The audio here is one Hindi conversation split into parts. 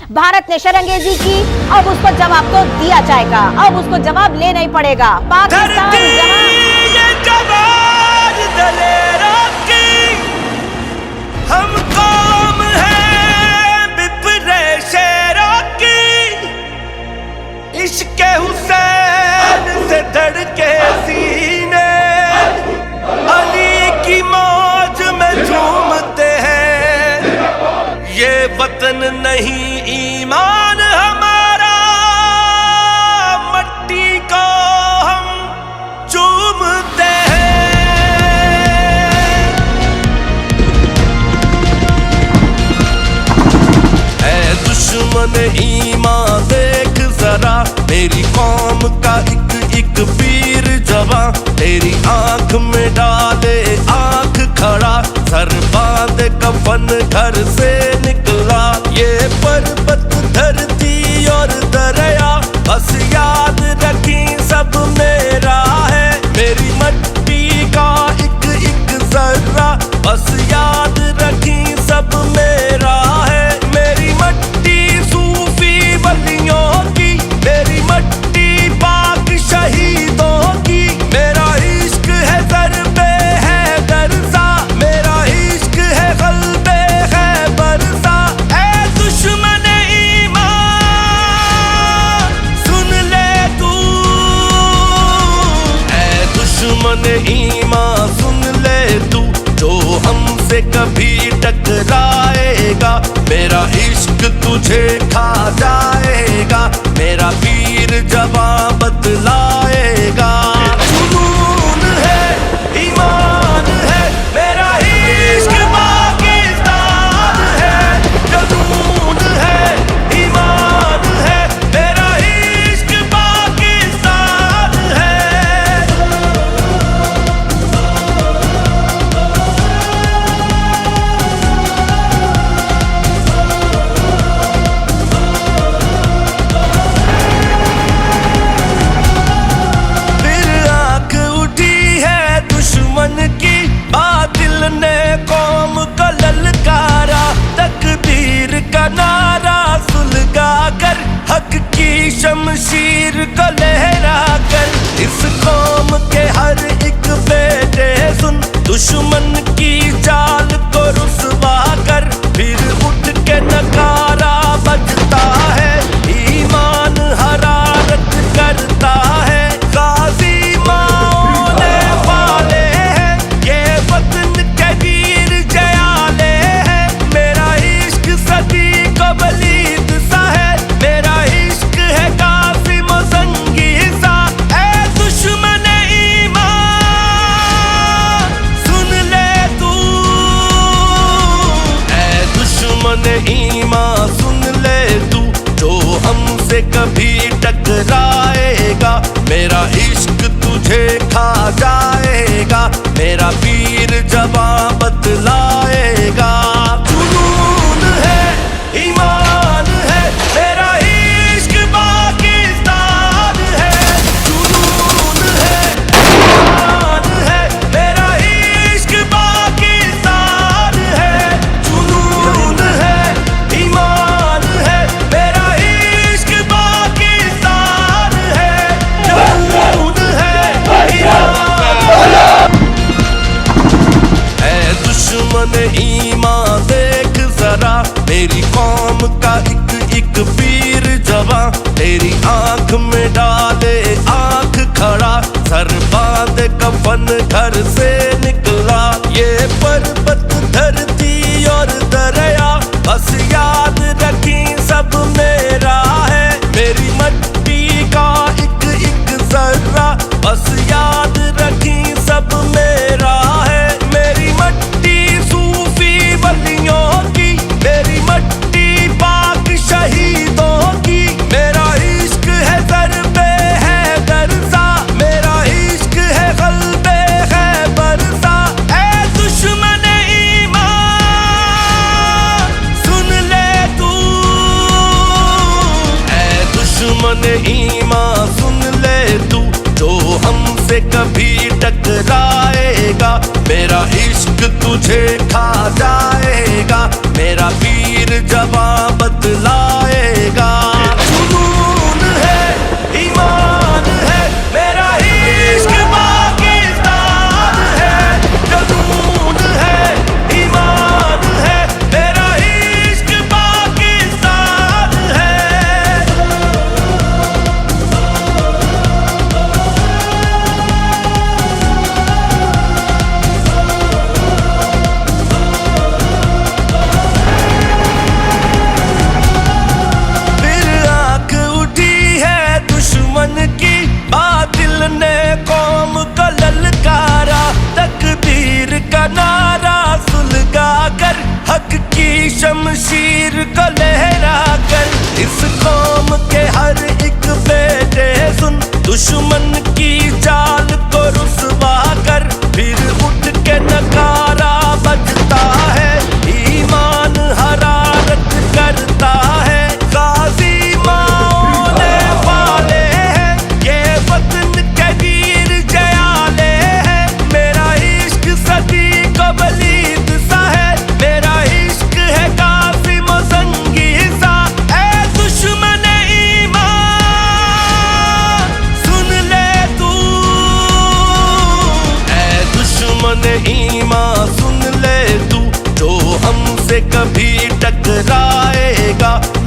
भारत ने शरंगेजी की, अब उसको जवाब तो दिया जाएगा, अब उसको जवाब लेना ही पड़ेगा। पाकिस्तान हम कौम हैं बिपरे शेरों की, इश्क़े हुसैन से धड़के सीने, अली की मौज में झूमते हैं। ये वतन नहीं ईमान हमारा, मट्टी को हम चूमते हैं। ऐ दुश्मन ईमान देख जरा, मेरी कौम का एक एक वीर जवां, तेरी आंख में डाले आंख खड़ा, सर बांधे कफन घर से निकला। ये पर्वत धरती और दरिया, बस याद रखी सब मेरा है। मेरी मट्टी का एक एक जर्रा, बस याद रखी सब मेरा है। मेरी मट्टी सूफी वलियों की, मेरी मट्टी पाक शहीदों की, मेरा इश्क है ज़र्बे है दरसा, मेरा इश्क है ग़ल्बे है बरसा। ऐ दुश्मन ईमान सुन ले तू, ऐ दुश्मन ईमान सुन ले तू, जो हमसे कभी टकराएगा, मेरा इश्क तुझे खा जाएगा, मेरा वीर जवां बतलाएगा। जुनून है ईमान है, मेरा इश्क पाकिस्तान है। जुनून है ईमान है, मेरा इश्क पाकिस्तान है। फिर आंख उठी है दुश्मन की, बातिल ने कौम को ललकारा, तकदीर का नारा सुलगा कर, हक की शमशीर को लहरा कर। इस कौम के हर एक बेटे सुन, दुश्मन की चाल को रुसवा कर, फिर उठ के नकारा बजता है, ईमान हरारत करता है। गाजी माओ ने पाले हैं, ये वतन के वीर जयाले हैं। मेरा इश्क सदी को बलीद सा है, मेरा इश्क है कासिम संगी सा। ऐ दुश्मन ईमान सुन ले तू, ऐ दुश्मन ईमान सुन ले तू, जो हमसे कभी टकराएगा, मेरा इश्क तुझे खा जाएगा, मेरा वीर जवां बतलाएगा। जुनून है ईमान है, मेरा इश्क पाकिस्तान है। जुनून है ईमान है, मेरा इश्क पाकिस्तान है। जुनून है ईमान है, मेरा इश्क पाकिस्तान है। जुनून है ईमान। ऐ दुश्मन ईमान देख जरा, मेरी कौम का एक एक वीर जवां, तेरी आंख में डाले आंख खड़ा, सर बांधे कफन घर से निकला। ये पर्वत धरती और दरिया, बस याद रखी सब मेरा है। मेरी मट्टी का एक एक जर्रा, बस याद रखी सब मेरा है। मेरी मट्टी सूफी वलियों की, मेरी मट्टी पाक शहीदों की, मेरा इश्क है ज़र्बे है दरसा, मेरा इश्क है ग़ल्बे है बरसा। ऐ दुश्मन ईमान सुन ले तू, ऐ दुश्मन ईमान सुन ले तू, जो हमसे कभी टकराएगा, मेरा इश्क तुझे खा जाएगा, मेरा वीर जवां बतलाएगा।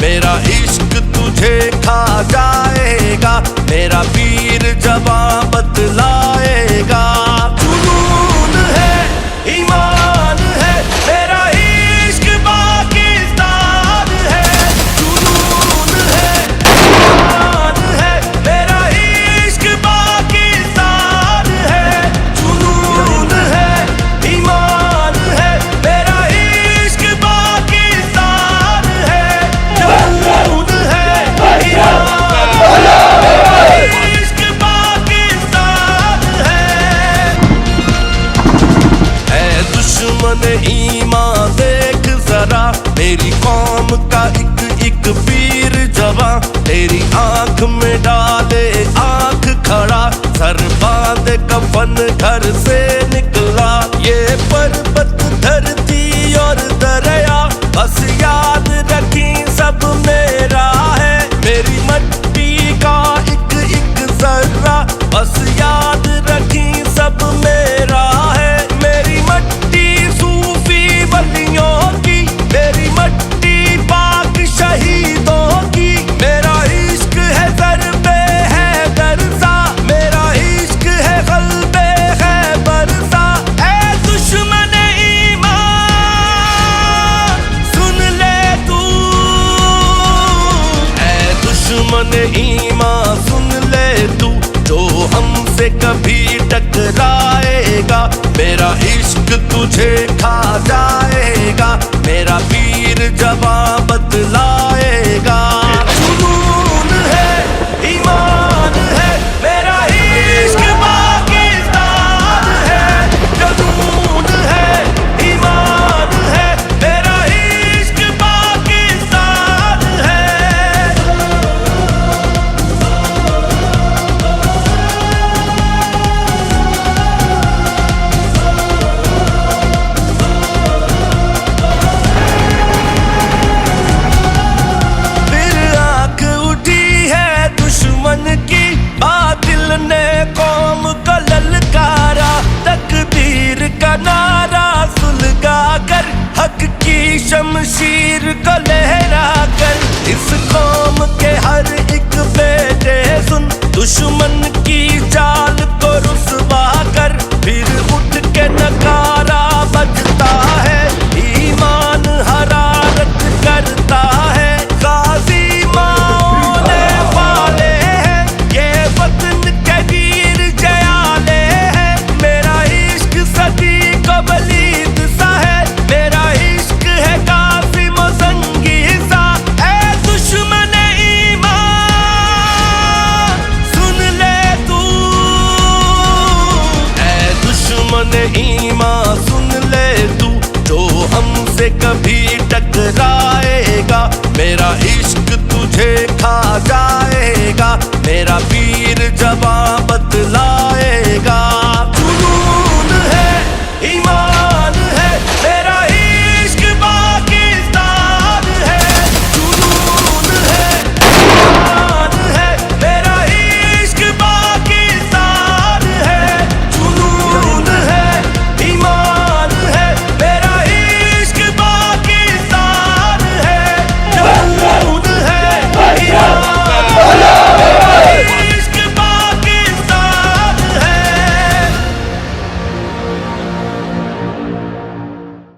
मेरा इश्क तुझे खा जाएगा, मेरा पीर जवां बतलाएगा। जुनून है, ईमान है, मेरा इश्क पाकिस्तान है। जुनून है, ईमान है, मेरा इश्क पाकिस्तान है। जुनून है, ईमान है, मेरा इश्क पाकिस्तान है। जुनून है, ईमान इश्क पाकिस्तान है। ऐ दुश्मन ईमान देख जरा, मेरी कौम का एक एक वीर जवां, तेरी आंख में डाले आंख खड़ा, सर बांधे कफन घर से निकला। ये पर्वत धरती और दरिया बस याद रखी सब मेरा है, मेरी मट्टी का एक एक जर्रा बस याद रखी सब मेरा है। मेरी मट्टी सूफी वलियों की, मेरी मट्टी पाक शहीदों की, मेरा इश्क है ज़र्बे है दरसा, मेरा इश्क है क़ल्बे है बरसा। ऐ दुश्मन ईमान सुन ले तू, ऐ दुश्मन ईमान सुन ले तू, जो हमसे कभी टकराएगा, मेरा इश्क तुझे खा जाएगा, मेरा पीर जवां बतलाएगा। जुनून है, ईमान है, मेरा इश्क पाकिस्तान है। जुनून है, ईमान है, मेरा इश्क पाकिस्तान है। फिर आंख उठी है दुश्मन की, बातिल ने कौम को ललकारा, तकदीर का नारा सुलगा कर, हक की शमशीर को लहरा कर। इस कौम के हर एक बेटे सुन, दुश्मन की चाल को रुसवा कर, फिर उठ के नकारा बजता है, ईमान हरारत करता है। गाजी माओ ने पाले हैं, ये वतन के वीर जयाले हैं, मेरा इश्क सदी को बलीद सा है, मेरा इश्क है कासिम संगी सा। ऐ दुश्मन ईमान सुन ले तू, ऐ दुश्मन ईमान सुन ले तू, जो हमसे कभी टकराएगा, मेरा इश्क तुझे खा जाएगा, मेरा पीर जवां बतलाएगा।